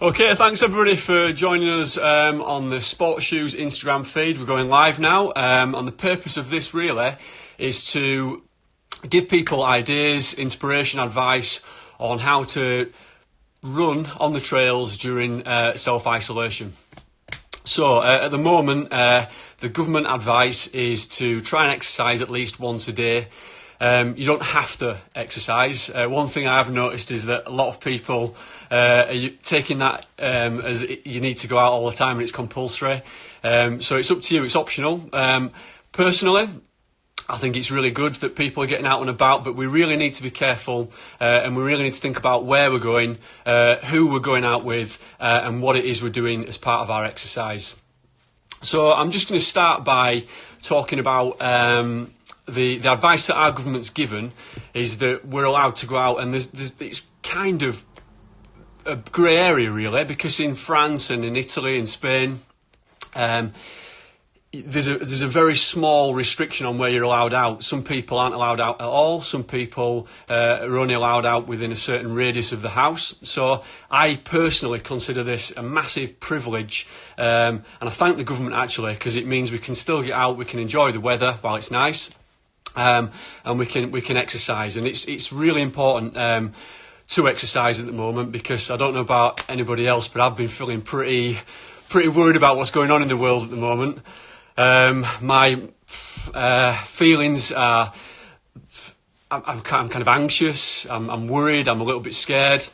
Okay, thanks everybody for joining us on the Sports Shoes Instagram feed. We're going live now, and the purpose of this really is to give people ideas, inspiration, advice on how to run on the trails during self-isolation. So at the moment, the government advice is to try and exercise at least once a day. You don't have to exercise. One thing I have noticed is that a lot of people are taking that as you need to go out all the time and it's compulsory. So it's up to you, it's optional. Personally, I think it's really good that people are getting out and about, but we really need to be careful and we really need to think about where we're going, who we're going out with, and what it is we're doing as part of our exercise. So I'm just going to start by talking about the advice that our government's given is that we're allowed to go out, and it's kind of a grey area really, because in France and in Italy and Spain, there's a very small restriction on where you're allowed out. Some people aren't allowed out at all. Some people are only allowed out within a certain radius of the house. So I personally consider this a massive privilege, and I thank the government actually, because it means we can still get out, we can enjoy the weather while it's nice, and we can exercise. And it's really important to exercise at the moment, because I don't know about anybody else, but I've been feeling pretty worried about what's going on in the world at the moment. My feelings are, I'm kind of anxious, I'm worried, I'm a little bit scared,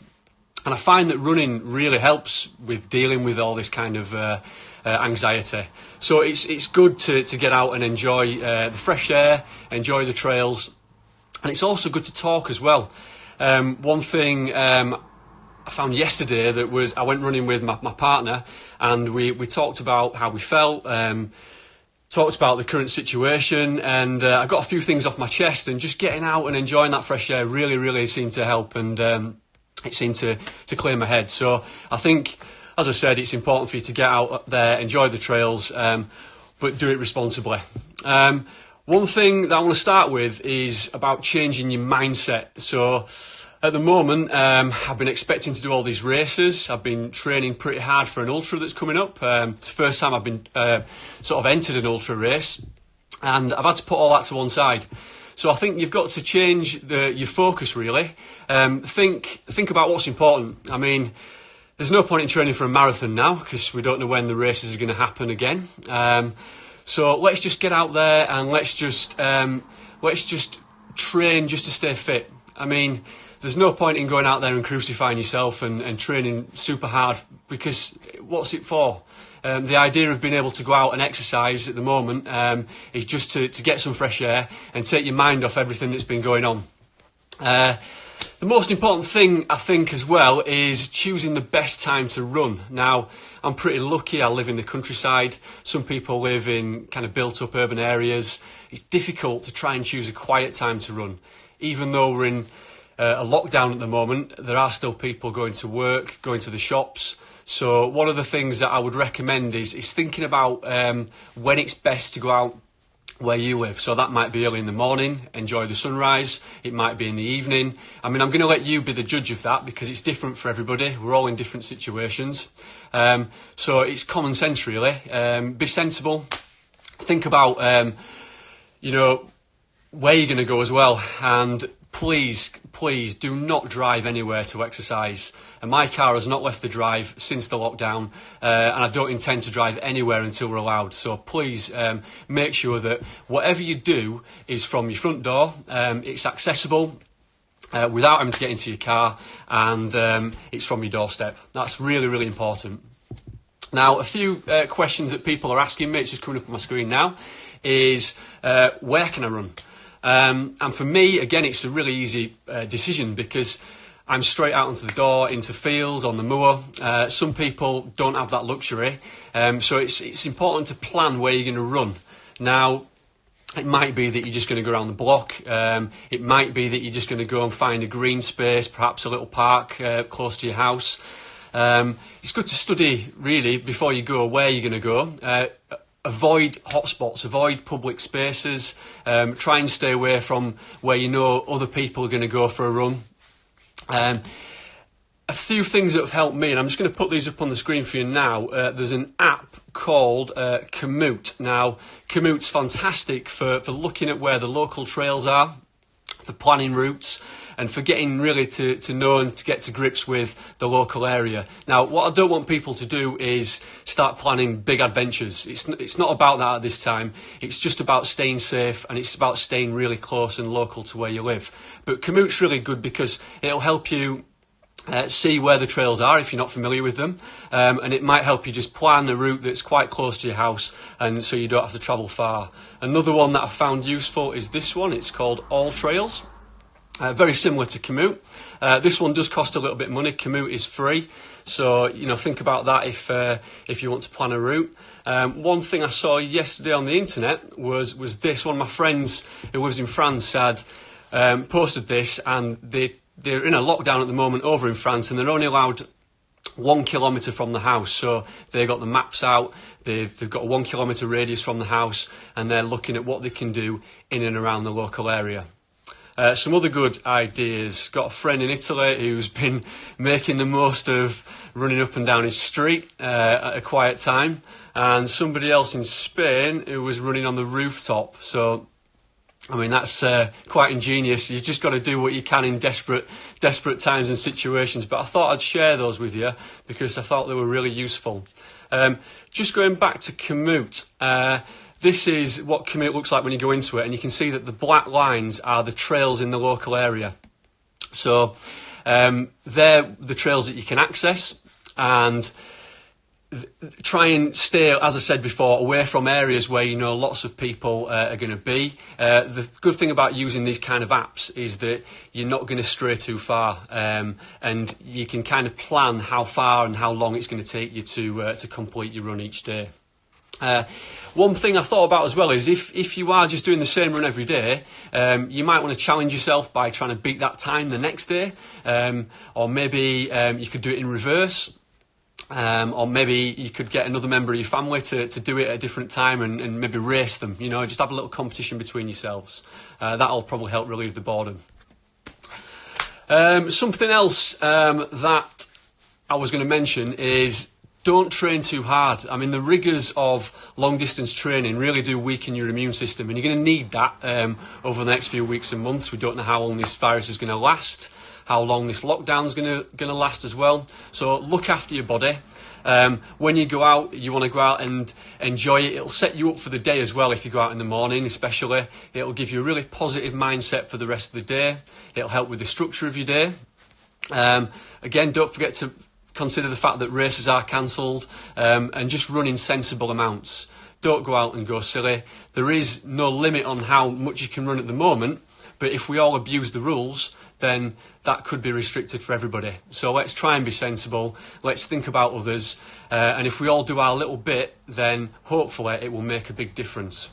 and I find that running really helps with dealing with all this kind of anxiety. So it's good to get out and enjoy the fresh air, enjoy the trails, and it's also good to talk as well. One thing I found yesterday that was, I went running with my partner, and we talked about how we felt, talked about the current situation, and I got a few things off my chest, and just getting out and enjoying that fresh air really seemed to help, and it seemed to clear my head. So I think, as I said, it's important for you to get out there, enjoy the trails, but do it responsibly. One thing that I want to start with is about changing your mindset. So at the moment, I've been expecting to do all these races. I've been training pretty hard for an ultra that's coming up. It's the first time I've been sort of entered an ultra race, and I've had to put all that to one side. So I think you've got to change your focus really. Think about what's important. I mean, there's no point in training for a marathon now, because we don't know when the races are going to happen again. So let's just get out there and let's just train just to stay fit. I mean, there's no point in going out there and crucifying yourself and training super hard, because what's it for? The idea of being able to go out and exercise at the moment is just to get some fresh air and take your mind off everything that's been going on. The most important thing, I think, as well, is choosing the best time to run. Now, I'm pretty lucky. I live in the countryside. Some people live in kind of built-up urban areas. It's difficult to try and choose a quiet time to run. Even though we're in a lockdown at the moment, there are still people going to work, going to the shops. So one of the things that I would recommend is thinking about when it's best to go out where you live. So that might be early in the morning, enjoy the sunrise. It might be in the evening. I mean, I'm going to let you be the judge of that, because it's different for everybody. We're all in different situations. So it's common sense really. Be sensible. Think about, where you're going to go as well. And please do not drive anywhere to exercise. And my car has not left the drive since the lockdown, and I don't intend to drive anywhere until we're allowed. So please make sure that whatever you do is from your front door, it's accessible without having to get into your car, and it's from your doorstep. That's really important. Now, a few questions that people are asking me, it's just coming up on my screen now, is where can I run? And for me, again, it's a really easy decision, because I'm straight out onto the door, into fields, on the moor. Some people don't have that luxury, so it's important to plan where you're going to run. Now, it might be that you're just going to go around the block. It might be that you're just going to go and find a green space, perhaps a little park close to your house. It's good to study, really, before you go, where you're going to go. Avoid hotspots, avoid public spaces, try and stay away from where you know other people are going to go for a run. a few things that have helped me, and I'm just going to put these up on the screen for you now. There's an app called Komoot. Now, Komoot's fantastic for looking at where the local trails are, for planning routes, and for getting really to know and to get to grips with the local area. Now, what I don't want people to do is start planning big adventures. It's not about that at this time. It's just about staying safe, and it's about staying really close and local to where you live. But Komoot's really good because it'll help you see where the trails are if you're not familiar with them, and it might help you just plan a route that's quite close to your house, and so you don't have to travel far. Another one that I found useful is this one. It's called All Trails. Very similar to Komoot. This one does cost a little bit of money. Komoot is free, so think about that if you want to plan a route. One thing I saw yesterday on the internet was this. One of my friends who lives in France had posted this, and they're in a lockdown at the moment over in France, and they're only allowed 1 kilometre from the house. So they got the maps out, they've got a 1 kilometre radius from the house, and they're looking at what they can do in and around the local area. Some other good ideas. Got a friend in Italy who's been making the most of running up and down his street at a quiet time, and somebody else in Spain who was running on the rooftop. So I mean, that's quite ingenious. You've just got to do what you can in desperate times and situations. But I thought I'd share those with you because I thought they were really useful. Just going back to Komoot, this is what Komoot looks like when you go into it, and you can see that the black lines are the trails in the local area. So they're the trails that you can access, and try and stay, as I said before, away from areas where lots of people are going to be. The good thing about using these kind of apps is that you're not going to stray too far, and you can kind of plan how far and how long it's going to take you to complete your run each day. One thing I thought about as well is if you are just doing the same run every day, you might want to challenge yourself by trying to beat that time the next day, or maybe you could do it in reverse. Or maybe you could get another member of your family to do it at a different time and maybe race them, just have a little competition between yourselves. That'll probably help relieve the boredom. Something else that I was going to mention is don't train too hard. I mean, the rigours of long distance training really do weaken your immune system, and you're going to need that over the next few weeks and months. We don't know how long this virus is going to last, how long this lockdown is going to last as well. So look after your body. When you go out, you want to go out and enjoy it. It'll set you up for the day as well if you go out in the morning especially. It'll give you a really positive mindset for the rest of the day. It'll help with the structure of your day. Again, don't forget to consider the fact that races are cancelled, and just run in sensible amounts. Don't go out and go silly. There is no limit on how much you can run at the moment, but if we all abuse the rules, then that could be restricted for everybody. So let's try and be sensible. Let's think about others. And if we all do our little bit, then hopefully it will make a big difference.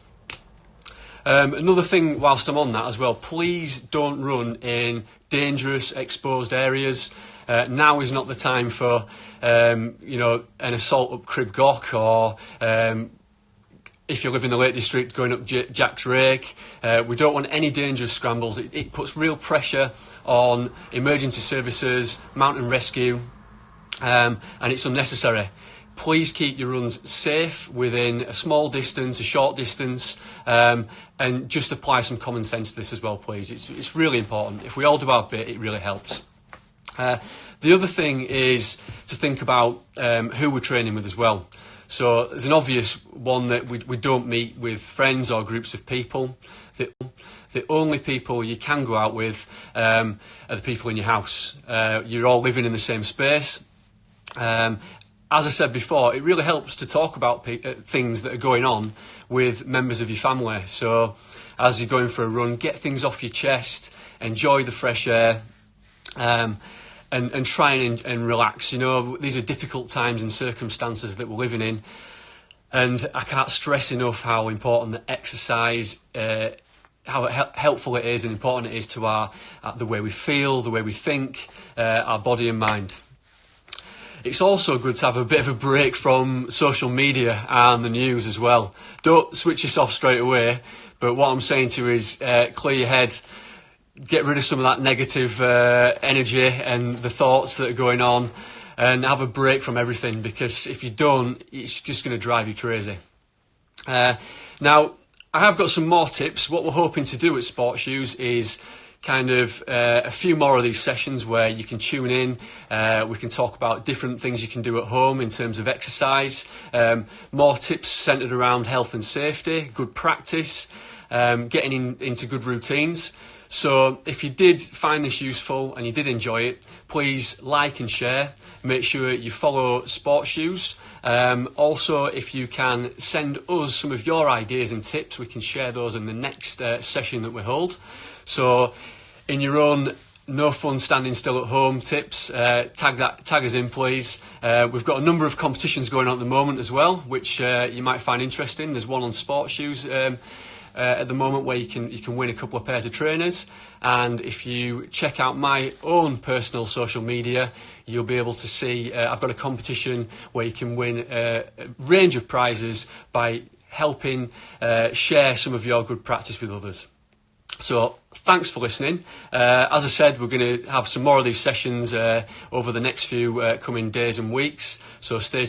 Another thing whilst I'm on that as well, please don't run in dangerous, exposed areas. Now is not the time for, an assault up Crib Goch, or if you live in the Lake District, going up Jack's Rake. We don't want any dangerous scrambles. It puts real pressure on emergency services, mountain rescue, and it's unnecessary. Please keep your runs safe within a small distance, a short distance, and just apply some common sense to this as well, please. It's really important. If we all do our bit, it really helps. The other thing is to think about who we're training with as well. So there's an obvious one that we don't meet with friends or groups of people. The only people you can go out with are the people in your house. You're all living in the same space. As I said before, it really helps to talk about things that are going on with members of your family. So as you're going for a run, get things off your chest, enjoy the fresh air, and try and relax. These are difficult times and circumstances that we're living in, and I can't stress enough how important the exercise, how helpful it is and important it is to the way we feel, the way we think, our body and mind. It's also good to have a bit of a break from social media and the news as well. Don't switch this off straight away, but what I'm saying to you is clear your head. get rid of some of that negative energy and the thoughts that are going on, and have a break from everything, because if you don't, it's just going to drive you crazy. Now, I have got some more tips. What we're hoping to do at Sports Shoes is kind of a few more of these sessions where you can tune in. We can talk about different things you can do at home in terms of exercise, more tips centred around health and safety, good practice, getting into good routines. So if you did find this useful and you did enjoy it, please like and share. Make sure you follow Sports Shoes. Also, if you can send us some of your ideas and tips, we can share those in the next session that we hold. So in your own no fun standing still at home tips, tag us in, please. We've got a number of competitions going on at the moment as well, which you might find interesting. There's one on Sports Shoes at the moment where you can win a couple of pairs of trainers, and if you check out my own personal social media, you'll be able to see I've got a competition where you can win a range of prizes by helping share some of your good practice with others. So thanks for listening. As I said, we're going to have some more of these sessions over the next few coming days and weeks, so stay